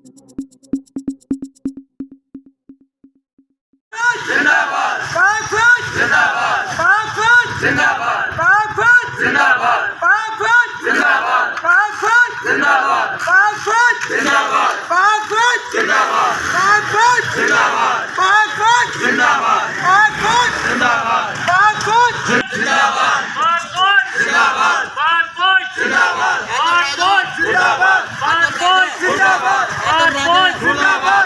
जिंदाबाद पाक जिंदाबाद पाक जिंदाबाद पाक जिंदाबाद पाक जिंदाबाद पाक जिंदाबाद पाक जिंदाबाद पाक जिंदाबाद पाक जिंदाबाद पाक जिंदाबाद पाक जिंदाबाद पाक जिंदाबाद जिंदाबाद पाक जिंदाबाद जिंदाबाद पाक जिंदाबाद जिंदाबाद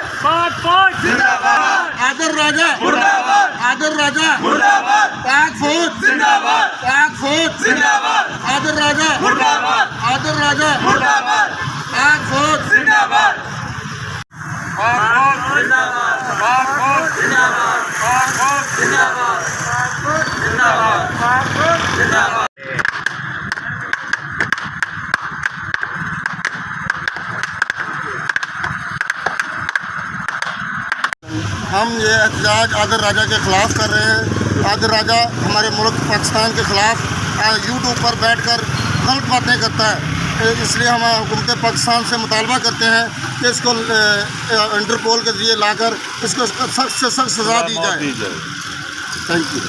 पाक जिंदाबाद आदर राजा मुर्दाबाद आदर राजा मुर्दाबाद पाक फौज जिंदाबाद पाक फौज जिंदाबाद आदर राजा मुर्दाबाद आदर राजा मुर्दाबाद पाक फौज जिंदाबाद पाक जिंदाबाद पाक जिंदाबाद पाक जिंदाबाद पाक जिंदाबाद पाक जिंदाबाद हम ये एहतजाज आदर राजा के ख़िलाफ़ कर रहे हैं। आदर राजा हमारे मुल्क पाकिस्तान के ख़िलाफ़ यूट्यूब पर बैठकर गलत बातें करता है, इसलिए हम हुकूमत पाकिस्तान से मुतालबा करते हैं कि इसको इंटरपोल के ज़रिए लाकर इसको सख्त से सख्त सज़ा दी जाए। Thank you.